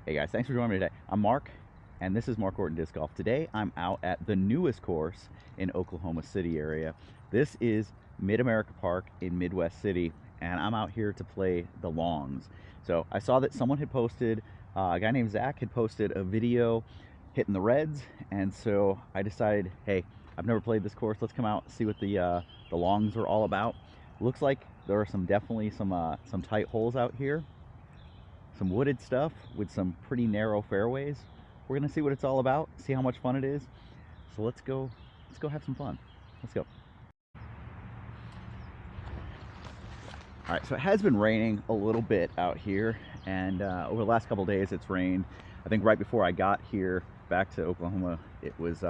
Hey guys, thanks for joining me today. I'm Mark, and this is Mark Orton Disc Golf. Today I'm out at the newest course in Oklahoma City area. This is Mid-America Park in Midwest City, and I'm out here to play the longs. So I saw that someone had posted, a guy named Zach had posted a video hitting the reds, and so I decided, hey, I've never played this course. Let's come out and see what the longs are all about. Looks like there are definitely some tight holes out here. Some wooded stuff with some pretty narrow fairways. We're gonna see what it's all about, see how much fun it is. So let's go have some fun. Let's go. All right, so it has been raining a little bit out here, and over the last couple of days it's rained. I think right before I got here back to Oklahoma, it was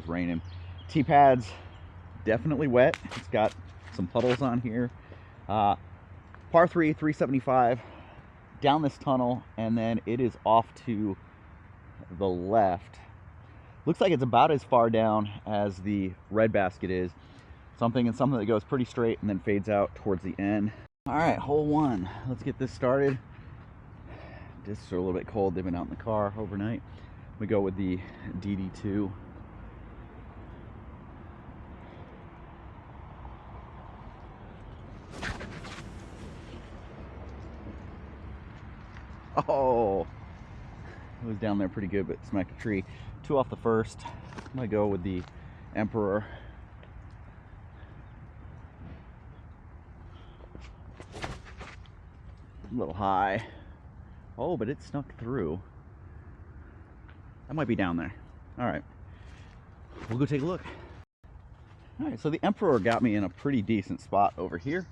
raining. Tee pads definitely wet. It's got some puddles on here. Par 3, 375. Down this tunnel, and then it is off to the left. Looks like it's about as far down as the red basket is. Something that goes pretty straight and then fades out towards the end. All right, hole one. Let's get this started. Discs are a little bit cold. They've been out in the car overnight. We go with the DD2. Oh, it was down there pretty good, but smacked a tree. 2 off the first. I'm gonna go with the Emperor. A little high. Oh, but it snuck through. That might be down there. All right, we'll go take a look. All right, so the Emperor got me in a pretty decent spot over here.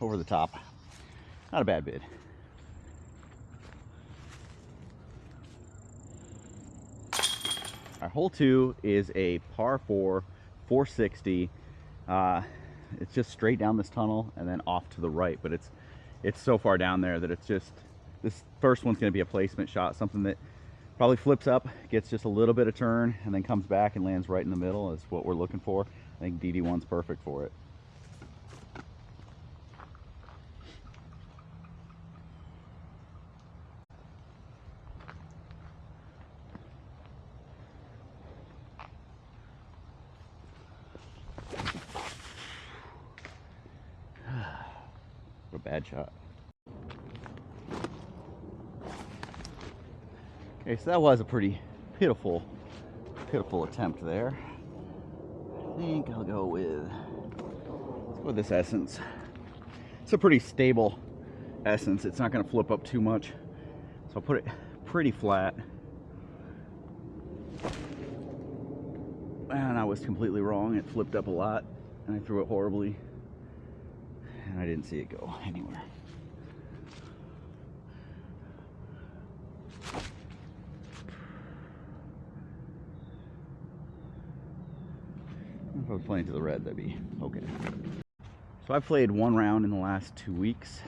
Over the top. Not a bad bid. Our hole 2 is a par 4, 460. It's just straight down this tunnel and then off to the right, but it's so far down there that it's just, this first one's going to be a placement shot, something that probably flips up, gets just a little bit of turn, and then comes back and lands right in the middle is what we're looking for. I think DD1's perfect for it. A bad shot. Okay, so that was a pretty pitiful attempt there. I think I'll go with this Essence. It's a pretty stable Essence. It's not going to flip up too much, so I'll put it pretty flat. And I was completely wrong. It flipped up a lot, and I threw it horribly. And I didn't see it go anywhere. If I was playing to the red, that'd be okay. So I've played 1 round in the last 2 weeks,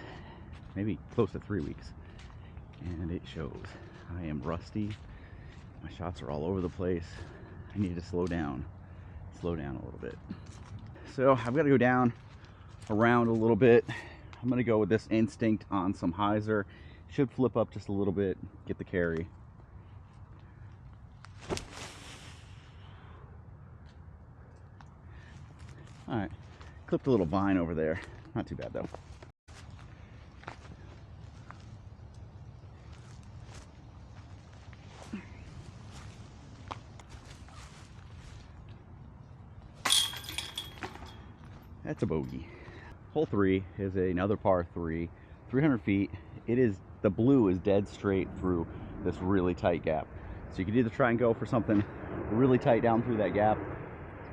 maybe close to 3 weeks, and it shows. I am rusty. My shots are all over the place. I need to slow down a little bit. So I've got to go down around a little bit. I'm gonna go with this Instinct on some hyzer. Should flip up just a little bit, get the carry. All right, clipped a little vine over there. Not too bad though. That's a bogey. Hole 3 is another par 3, 300 feet. The blue is dead straight through this really tight gap. So you could either try and go for something really tight down through that gap,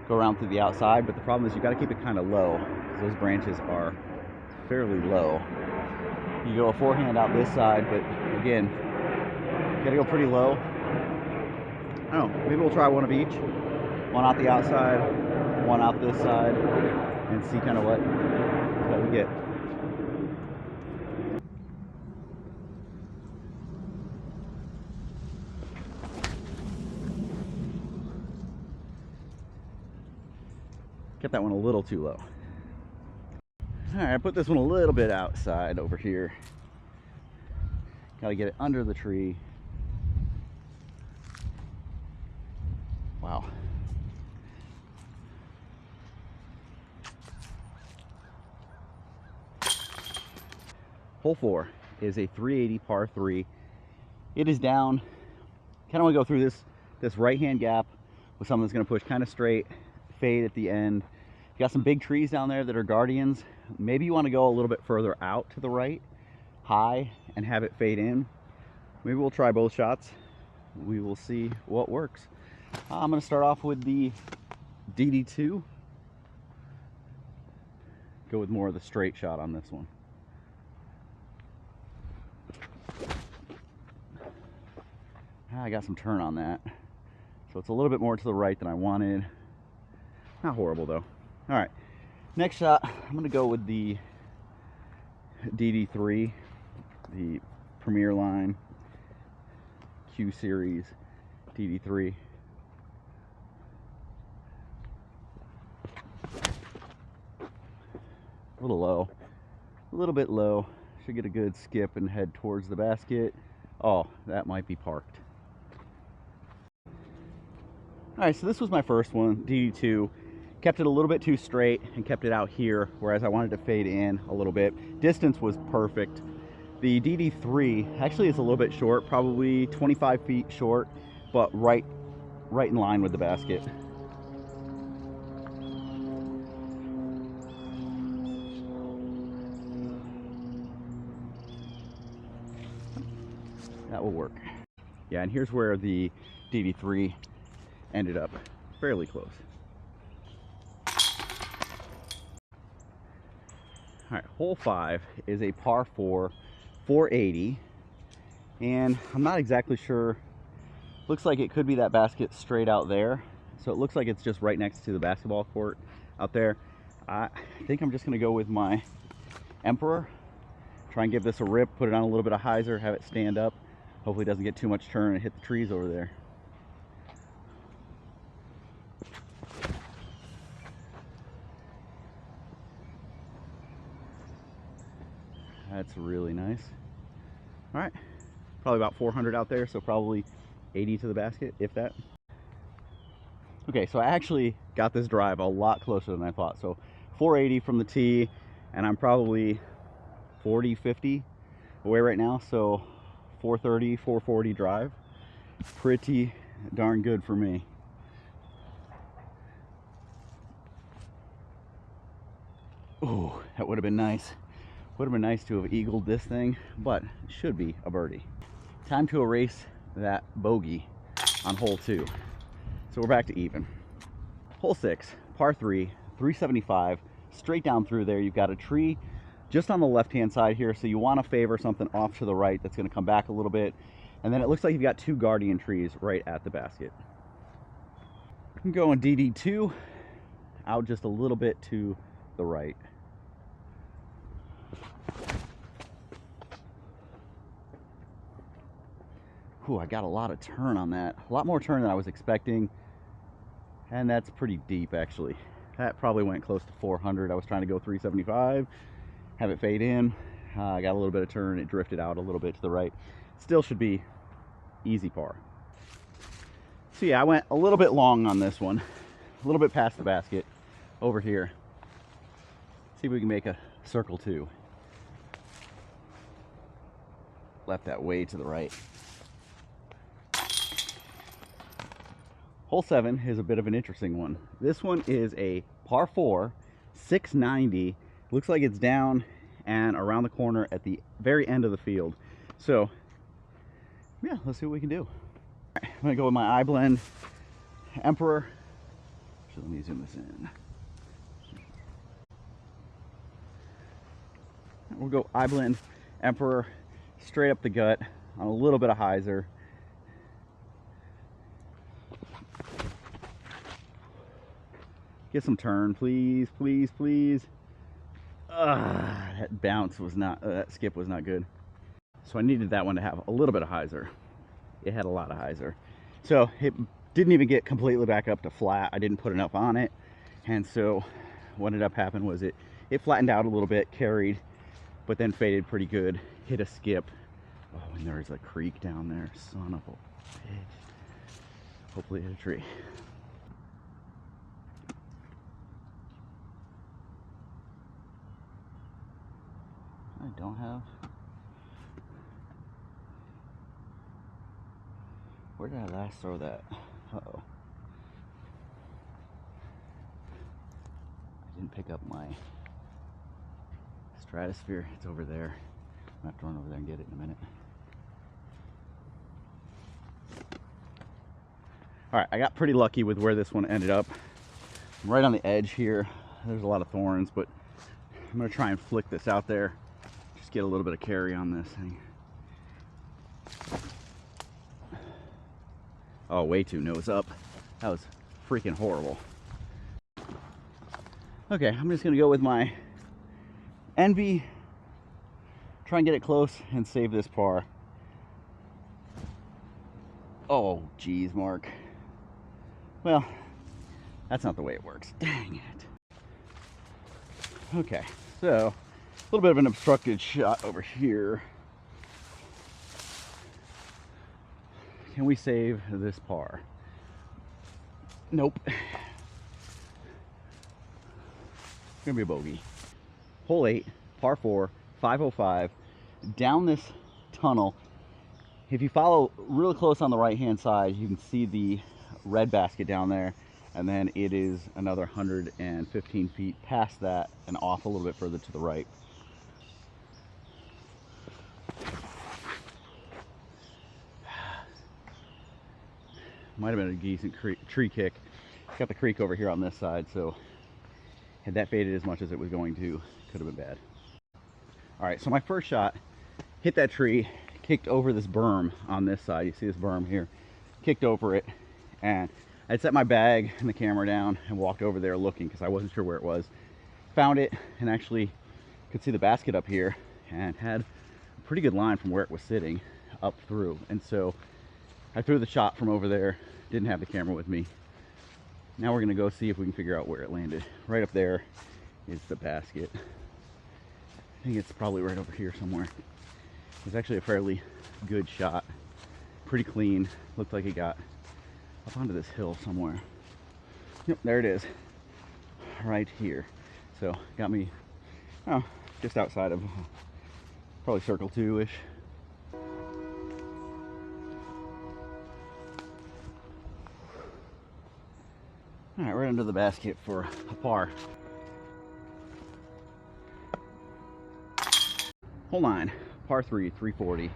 go around through the outside, but the problem is you got to keep it kind of low because those branches are fairly low. You go a forehand out this side, but again, you got to go pretty low. I don't know, maybe we'll try one of each. One out the outside, one out this side, and see kind of what we get. Kept that one a little too low. All right, I put this one a little bit outside over here. Gotta get it under the tree. Wow. Hole 4 is a 380 par 3. It is down. Kind of want to go through this right-hand gap with something that's going to push kind of straight, fade at the end. You got some big trees down there that are guardians. Maybe you want to go a little bit further out to the right, high, and have it fade in. Maybe we'll try both shots. We will see what works. I'm going to start off with the DD2. Go with more of the straight shot on this one. I got some turn on that, so it's a little bit more to the right than I wanted. Not horrible though. All right, next shot, I'm gonna go with the DD3, the Premier Line Q Series DD3. A little low, a little bit low. Should get a good skip and head towards the basket. Oh, that might be parked. All right, so this was my first one, DD2. Kept it a little bit too straight and kept it out here, whereas I wanted to fade in a little bit. Distance was perfect. The DD3 actually is a little bit short, probably 25 feet short, but right in line with the basket. That will work. Yeah, and here's where the DD3 ended up, fairly close. All right, hole 5 is a par 4, 480, and I'm not exactly sure. Looks like it could be that basket straight out there, so it looks like it's just right next to the basketball court out there. I think I'm just gonna go with my Emperor, try and give this a rip, put it on a little bit of hyzer, have it stand up. Hopefully it doesn't get too much turn and hit the trees over there. That's really nice. All right, probably about 400 out there, so probably 80 to the basket, if that. Okay, so I actually got this drive a lot closer than I thought. So 480 from the tee, and I'm probably 40, 50 away right now. So 430, 440 drive. Pretty darn good for me. Oh, that would have been nice. Would have been nice to have eagled this thing, but it should be a birdie. Time to erase that bogey on hole 2. So we're back to even. Hole 6, par 3, 375, straight down through there. You've got a tree just on the left-hand side here, so you want to favor something off to the right that's going to come back a little bit. And then it looks like you've got 2 guardian trees right at the basket. I'm going DD2, out just a little bit to the right. Ooh, I got a lot of turn on that. A lot more turn than I was expecting. And that's pretty deep, actually. That probably went close to 400. I was trying to go 375, have it fade in. I got a little bit of turn. It drifted out a little bit to the right. Still should be easy par. So yeah, I went a little bit long on this one. A little bit past the basket over here. See if we can make a circle 2. Left that way to the right. Hole 7 is a bit of an interesting one. This one is a par 4, 690. Looks like it's down and around the corner at the very end of the field. So, yeah, let's see what we can do. I'm gonna go with my iBlend Emperor. So let me zoom this in. We'll go iBlend Emperor straight up the gut on a little bit of hyzer. Get some turn, please, please, please. That bounce was not, that skip was not good. So I needed that one to have a little bit of hyzer. It had a lot of hyzer. So it didn't even get completely back up to flat. I didn't put enough on it. And so what ended up happening was it it flattened out a little bit, carried, but then faded pretty good. Hit a skip. Oh, and there's a creek down there. Son of a bitch. Hopefully hit a tree. I don't have. Where did I last throw that? Uh-oh. I didn't pick up my stratosphere. It's over there. I'm gonna have to run over there and get it in a minute. All right, I got pretty lucky with where this one ended up. I'm right on the edge here. There's a lot of thorns, but I'm gonna try and flick this out there. Just get a little bit of carry on this thing. Oh, way too nose up. That was freaking horrible. Okay, I'm just gonna go with my Envy, try and get it close and save this par. Oh, geez, Mark. Well, that's not the way it works. Dang it. Okay, so a little bit of an obstructed shot over here. Can we save this par? Nope. Gonna be a bogey. Hole 8, par 4, 505, down this tunnel. If you follow really close on the right hand side, you can see the red basket down there, and then it is another 115 feet past that and off a little bit further to the right. Might have been a decent tree kick. Got the creek over here on this side, so had that faded as much as it was going to, could have been bad. All right, so my first shot hit that tree, kicked over this berm on this side. You see this berm here, kicked over it, and I'd set my bag and the camera down and walked over there looking because I wasn't sure where it was. Found it and actually could see the basket up here and had a pretty good line from where it was sitting up through. And so I threw the shot from over there, didn't have the camera with me. Now we're gonna go see if we can figure out where it landed. Right up there is the basket. I think it's probably right over here somewhere. It was actually a fairly good shot. Pretty clean. Looked like it got up onto this hill somewhere. Yep, there it is. Right here. So got me, oh, just outside of probably circle 2-ish. All right, right under the basket for a par. Hole 9, par 3, 340.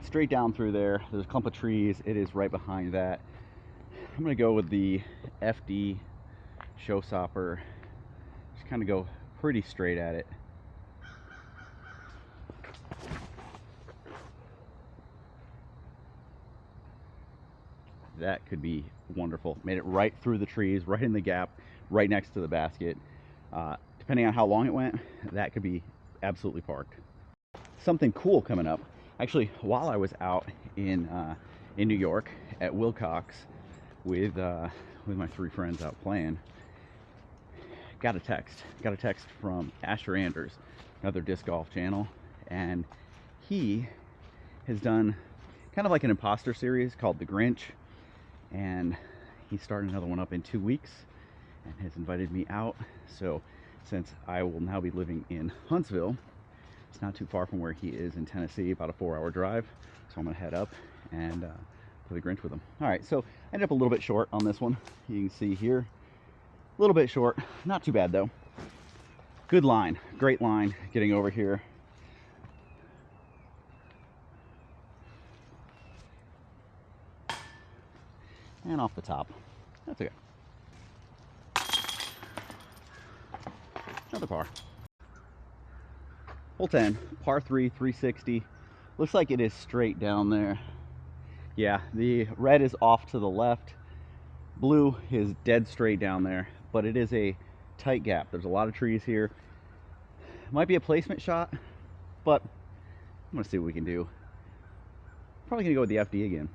Straight down through there. There's a clump of trees. It is right behind that. I'm gonna go with the FD showstopper. Just kind of go pretty straight at it. That could be wonderful. Made it right through the trees, right in the gap, right next to the basket. Depending on how long it went, that could be absolutely parked. Something cool coming up. Actually, while I was out in New York at Wilcox with my 3 friends out playing, got a text from Asher Anders, another disc golf channel, and he has done kind of like an imposter series called The Grinch, and he's starting another one up in 2 weeks and has invited me out. So since I will now be living in Huntsville, it's not too far from where he is in Tennessee, about a 4-hour drive. So I'm gonna head up and play The Grinch with him. All right, so I ended up a little bit short on this one. You can see here, a little bit short, not too bad though. Good line, great line getting over here. And off the top. That's okay. Another par. Hole 10, par 3, 360. Looks like it is straight down there. Yeah, the red is off to the left. Blue is dead straight down there, but it is a tight gap. There's a lot of trees here. Might be a placement shot, but I'm gonna see what we can do. Probably gonna go with the FD again.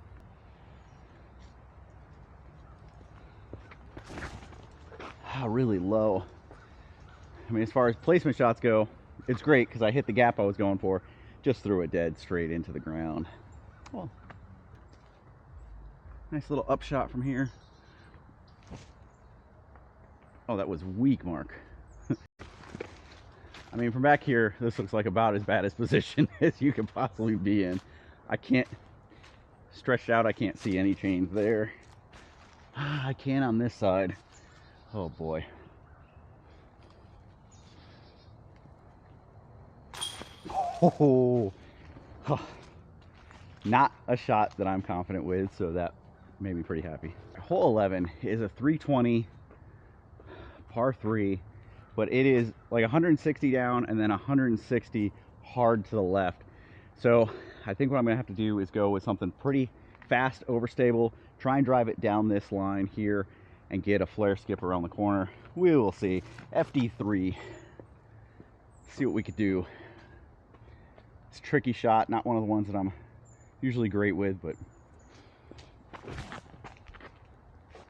Really low. I mean, as far as placement shots go, it's great because I hit the gap I was going for, just threw it dead straight into the ground. Well, nice little upshot from here. Oh, that was weak, Mark. I mean, from back here, this looks like about as bad a position as you could possibly be in. I can't, stretched out, I can't see any chains there. I can on this side. Oh boy. Oh, not a shot that I'm confident with, so that made me pretty happy. Hole 11 is a 320 par 3, but it is like 160 down and then 160 hard to the left. So I think what I'm gonna have to do is go with something pretty fast, overstable, try and drive it down this line here and get a flare skip around the corner. We will see. FD3. See what we could do. It's a tricky shot, not one of the ones that I'm usually great with, but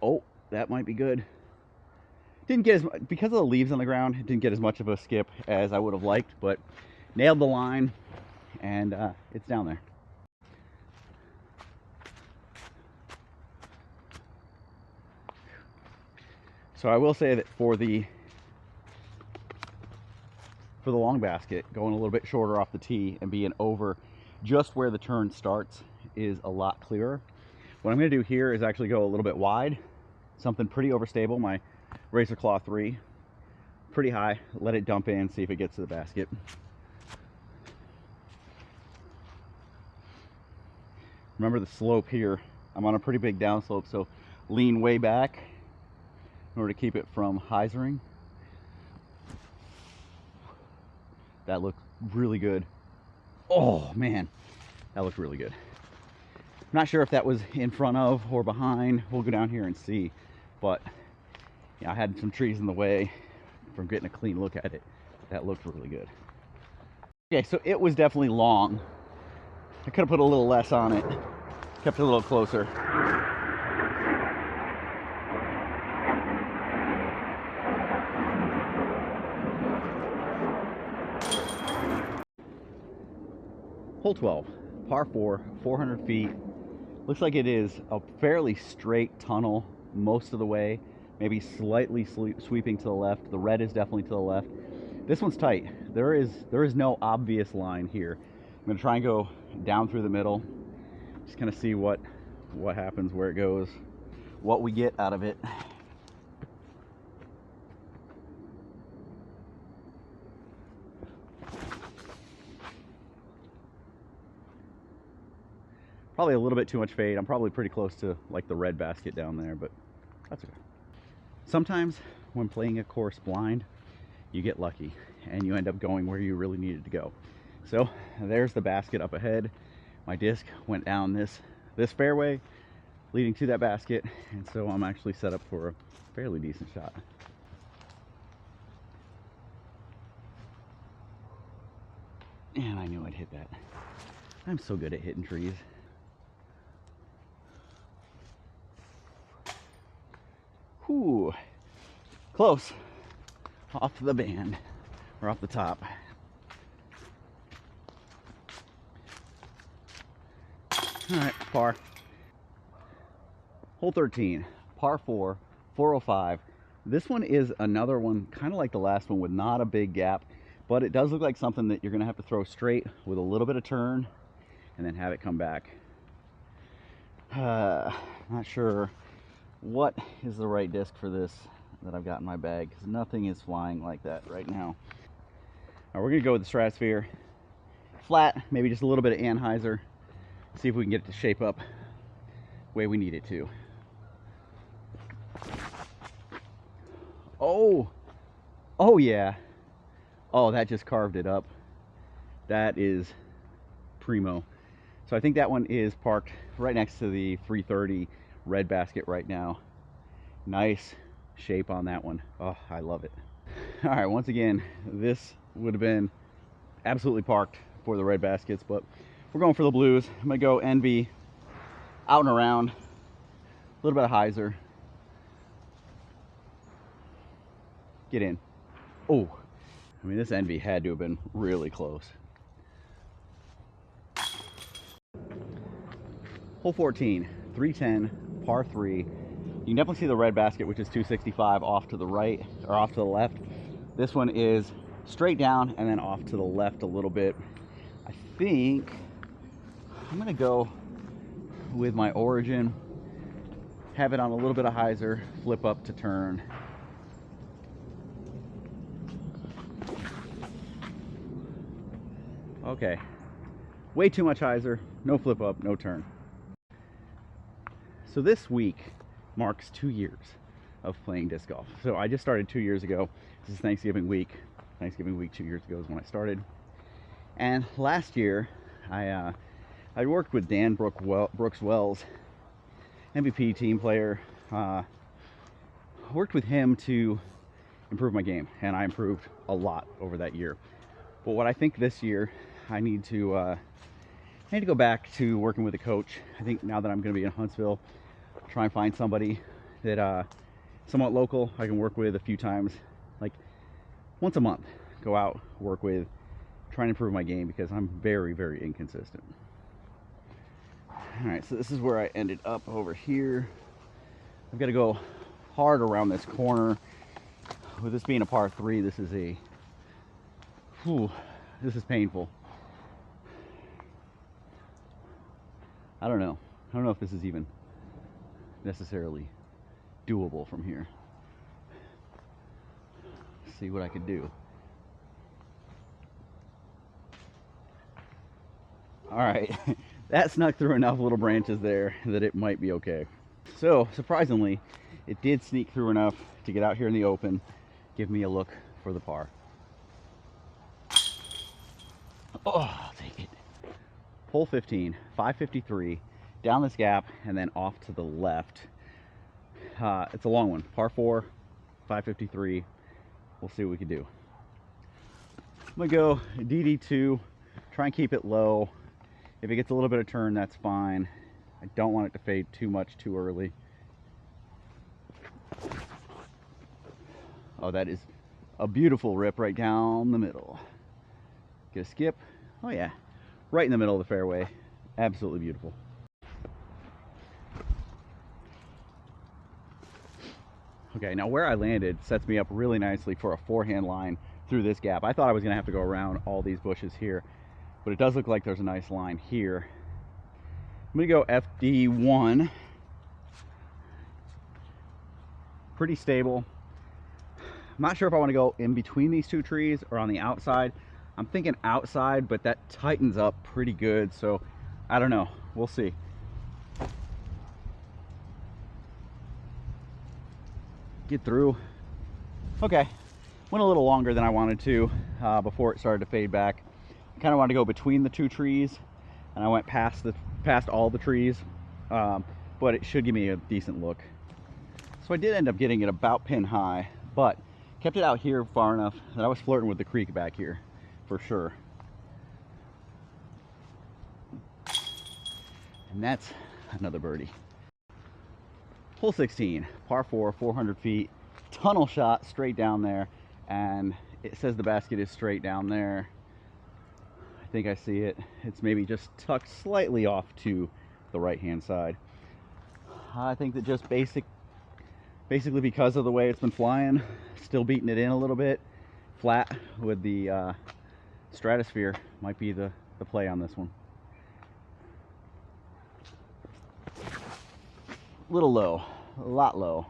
oh, that might be good. Didn't get as much, because of the leaves on the ground, it didn't get as much of a skip as I would have liked, but nailed the line, and it's down there. So I will say that for the long basket, going a little bit shorter off the tee and being over just where the turn starts is a lot clearer. What I'm going to do here is actually go a little bit wide, something pretty overstable, my Racer Claw 3, pretty high, let it dump in, see if it gets to the basket. Remember the slope here, I'm on a pretty big downslope, so lean way back in order to keep it from hyzering. That looked really good. Oh man, that looked really good. I'm not sure if that was in front of or behind. We'll go down here and see. But yeah, I had some trees in the way from getting a clean look at it. That looked really good. Okay, so it was definitely long. I could have put a little less on it. Kept it a little closer. Hole 12, par 4, 400 feet. Looks like it is a fairly straight tunnel most of the way, maybe slightly sweeping to the left. The red is definitely to the left. This one's tight. There is no obvious line here. I'm gonna try and go down through the middle. Just kind of see what happens, where it goes, what we get out of it. Probably a little bit too much fade. I'm probably pretty close to like the red basket down there, but that's okay. Sometimes when playing a course blind, you get lucky and you end up going where you really needed to go. So there's the basket up ahead. My disc went down this fairway leading to that basket, and so I'm actually set up for a fairly decent shot. And I knew I'd hit that. I'm so good at hitting trees. Ooh, close. Off the band, or off the top. All right, par. Hole 13, par 4, 405. This one is another one, kind of like the last one, with not a big gap, but it does look like something that you're gonna have to throw straight with a little bit of turn and then have it come back. Not sure what is the right disc for this that I've got in my bag, because nothing is flying like that right now. All right, we're gonna go with the Stratosphere. Flat, maybe just a little bit of anhyzer. See if we can get it to shape up the way we need it to. Oh yeah. Oh, that just carved it up. That is primo. So I think that one is parked right next to the 330 red basket right now. Nice shape on that one. Oh, I love it. All right, once again, this would have been absolutely parked for the red baskets, but we're going for the blues. I'm gonna go NB, out and around, a little bit of hyzer. Get in. Oh, I mean, this Envy had to have been really close. Hole 14, 310, par 3. You can definitely see the red basket, which is 265 off to the right, or off to the left. This one is straight down and then off to the left a little bit. I think I'm gonna go with my Origin, have it on a little bit of hyzer, flip up to turn. Okay, way too much hyzer, no flip up, no turn. So this week marks 2 years of playing disc golf. So I just started 2 years ago. This is Thanksgiving week. Thanksgiving week 2 years ago is when I started. And last year, I worked with Dan Brooks Wells, MVP team player. Worked with him to improve my game, and I improved a lot over that year. But what I think this year, I need to go back to working with a coach. I think now that I'm going to be in Huntsville, try and find somebody that somewhat local I can work with a few times, like once a month. Go out, work with, try and improve my game because I'm very, very inconsistent. All right, so this is where I ended up over here. I've got to go hard around this corner. With this being a par 3, this is this is painful. I don't know if this is even necessarily doable from here. Let's see what I can do. All right, that snuck through enough little branches there that it might be okay. So surprisingly, it did sneak through enough to get out here in the open, give me a look for the par. Oh, I'll take it. Hole 15, 553, down this gap and then off to the left. It's a long one, par 4, 553. We'll see what we can do. I'm gonna go DD2, try and keep it low. If it gets a little bit of turn, that's fine. I don't want it to fade too much too early. Oh, that is a beautiful rip right down the middle. Get a skip. Oh yeah, right in the middle of the fairway. Absolutely beautiful. Okay, now where I landed sets me up really nicely for a forehand line through this gap. I thought I was gonna have to go around all these bushes here, but it does look like there's a nice line here. I'm gonna go FD1. Pretty stable. I'm not sure if I want to go in between these two trees or on the outside. I'm thinking outside, but that tightens up pretty good, so I don't know. We'll see. Get through. Okay, went a little longer than I wanted to before it started to fade back. I kind of wanted to go between the two trees, and I went past all the trees, but it should give me a decent look. So I did end up getting it about pin high, but kept it out here far enough that I was flirting with the creek back here for sure. And that's another birdie. Hole 16, par 4, 400 feet, tunnel shot straight down there, and it says the basket is straight down there. I think I see it. It's maybe just tucked slightly off to the right hand side. I think that just basically because of the way it's been flying, still beating it in a little bit, flat with the stratosphere might be the play on this one. A little low, a lot low.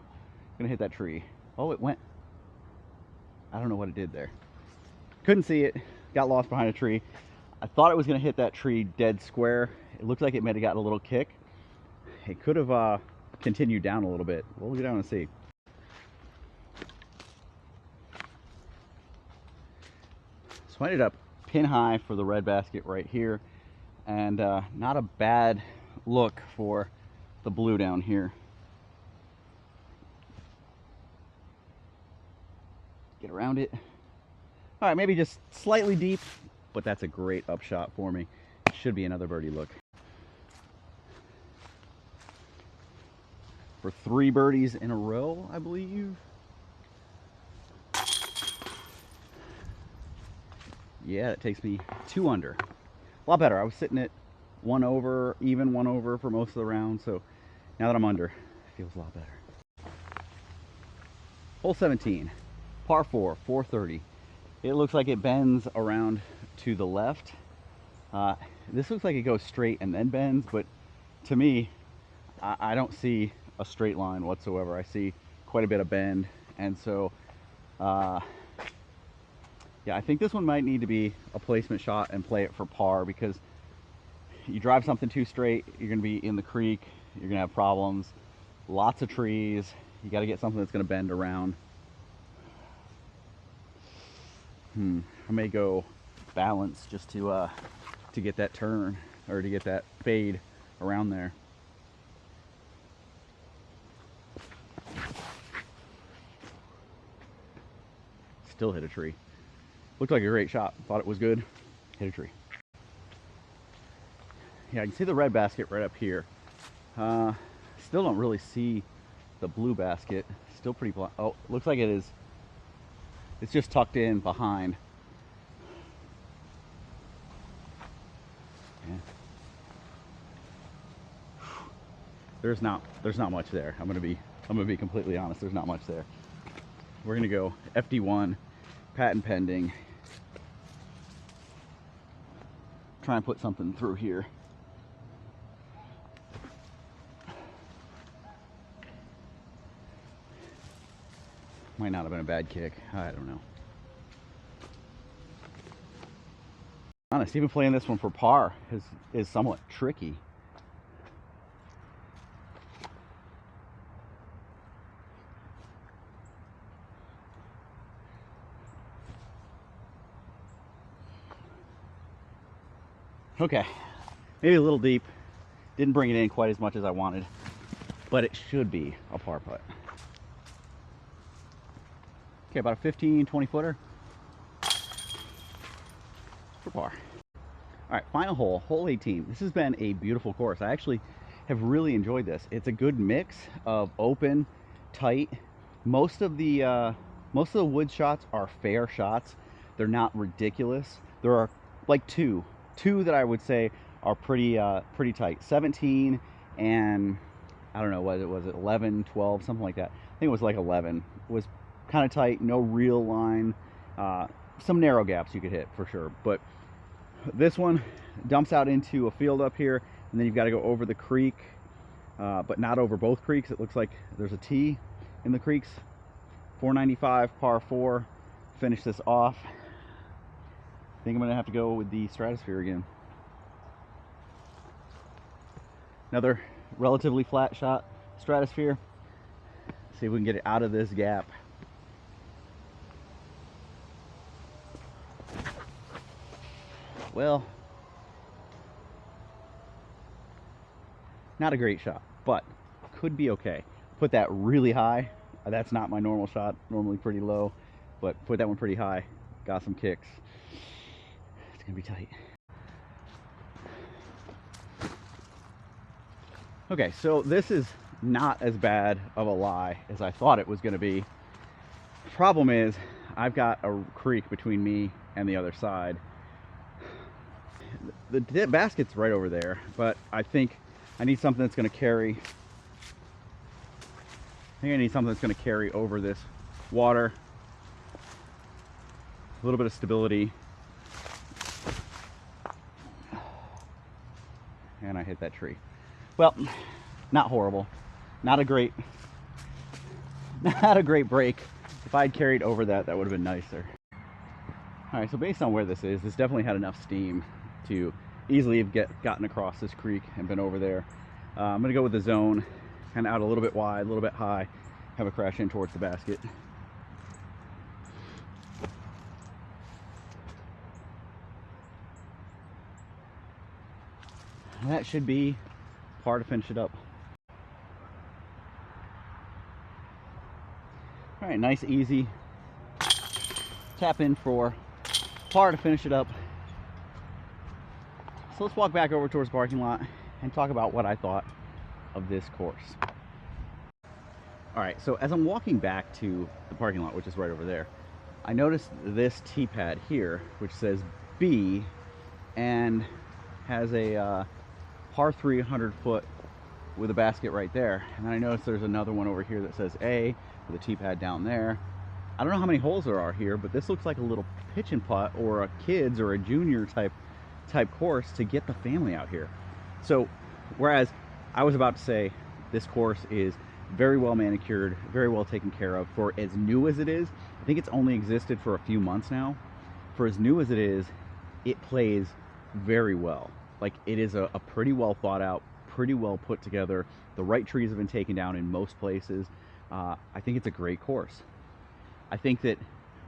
Gonna hit that tree. Oh, it went. I don't know what it did there. Couldn't see it. Got lost behind a tree. I thought it was gonna hit that tree dead square. It looked like it might have gotten a little kick. It could have continued down a little bit. We'll go down and see. So I ended up pin high for the red basket right here, and not a bad look for the blue down here. Get around it. All right, maybe just slightly deep, but that's a great upshot for me. Should be another birdie look. For 3 birdies in a row, I believe. Yeah, it takes me 2 under. A lot better. I was sitting at 1 over, even 1 over for most of the round. So now that I'm under, it feels a lot better. Hole 17, par 4, 430. It looks like it bends around to the left. This looks like it goes straight and then bends, but to me, I don't see a straight line whatsoever. I see quite a bit of bend, and so yeah, I think this one might need to be a placement shot and play it for par, because you drive something too straight, you're going to be in the creek, you're going to have problems, lots of trees. You got to get something that's going to bend around. I may go balance just to get that turn, or to get that fade around there. Still hit a tree. Looked like a great shot. Thought it was good. Hit a tree. Yeah, I can see the red basket right up here. Still don't really see the blue basket. Still pretty blind. Oh, looks like it is. It's just tucked in behind. Yeah. There's not much there. I'm gonna be completely honest. There's not much there. We're gonna go FD1, patent pending. Try and put something through here. Might not have been a bad kick. I don't know. Honest, even playing this one for par is somewhat tricky. Okay, maybe a little deep. Didn't bring it in quite as much as I wanted, but it should be a par putt. Okay, about a 15, 20 footer for par. All right, final hole, hole 18. This has been a beautiful course. I actually have really enjoyed this. It's a good mix of open, tight. Most of the wood shots are fair shots. They're not ridiculous. There are like two that I would say are pretty tight. 17 and I don't know, was it 11, 12, something like that. I think it was like 11. It was kind of tight, no real line. Some narrow gaps you could hit for sure, but this one dumps out into a field up here, and then you've got to go over the creek, but not over both creeks. It looks like there's a T in the creeks. 495 par 4. Finish this off. I think I'm gonna have to go with the Stratosphere again. Another relatively flat shot, Stratosphere. See if we can get it out of this gap. Well, not a great shot, but could be okay. Put that really high. That's not my normal shot, normally pretty low, but put that one pretty high. Got some kicks. It's gonna be tight. Okay, so this is not as bad of a lie as I thought it was gonna be. The problem is I've got a creek between me and the other side. The basket's right over there, but I think I need something that's going to carry. I think I need something that's going to carry over this water. A little bit of stability. And I hit that tree. Well, not horrible. Not a great break. If I had carried over that, that would have been nicer. All right, so based on where this is, this definitely had enough steam to easily have gotten across this creek and been over there. I'm gonna go with the zone, kind of out a little bit wide, a little bit high, have a crash in towards the basket. That should be par to finish it up. All right, nice, easy tap in for par to finish it up. So let's walk back over towards the parking lot and talk about what I thought of this course. All right, so as I'm walking back to the parking lot, which is right over there, I noticed this tee pad here, which says B, and has a par 3 100-foot with a basket right there. And then I noticed there's another one over here that says A with a tee pad down there. I don't know how many holes there are here, but this looks like a little pitch and putt or a kids or a junior type course to get the family out here. So whereas I was about to say this course is very well manicured, very well taken care of for as new as it is. I think it's only existed for a few months now. For as new as it is, it plays very well. Like, it is a pretty well thought out, pretty well put together. The right trees have been taken down in most places. I think it's a great course. I think that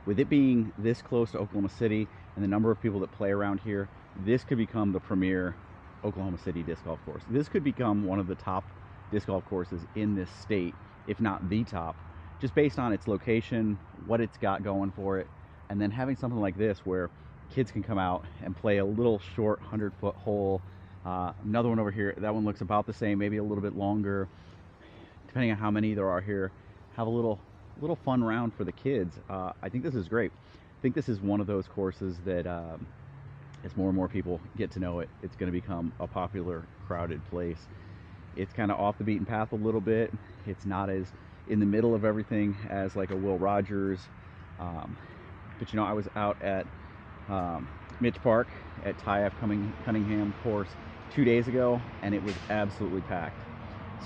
with it being this close to Oklahoma City and the number of people that play around here, this could become the premier Oklahoma City disc golf course. This could become one of the top disc golf courses in this state, if not the top, just based on its location, what it's got going for it, and then having something like this where kids can come out and play a little short 100-foot hole. Another one over here, that one looks about the same, maybe a little bit longer, depending on how many there are here. Have a little fun round for the kids. I think this is great. I think this is one of those courses that as more and more people get to know it, it's going to become a popular, crowded place. It's kind of off the beaten path a little bit. It's not as in the middle of everything as like a Will Rogers. But you know, I was out at Mitch Park at Ty Cunningham course 2 days ago, and it was absolutely packed.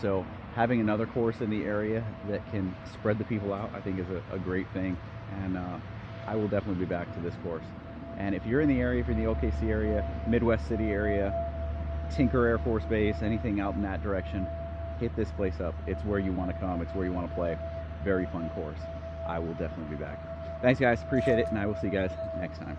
So having another course in the area that can spread the people out, I think is a great thing. And I will definitely be back to this course. And if you're in the area, if you're in the OKC area, Midwest City area, Tinker Air Force Base, anything out in that direction, hit this place up. It's where you want to come. It's where you want to play. Very fun course. I will definitely be back. Thanks, guys. Appreciate it, and I will see you guys next time.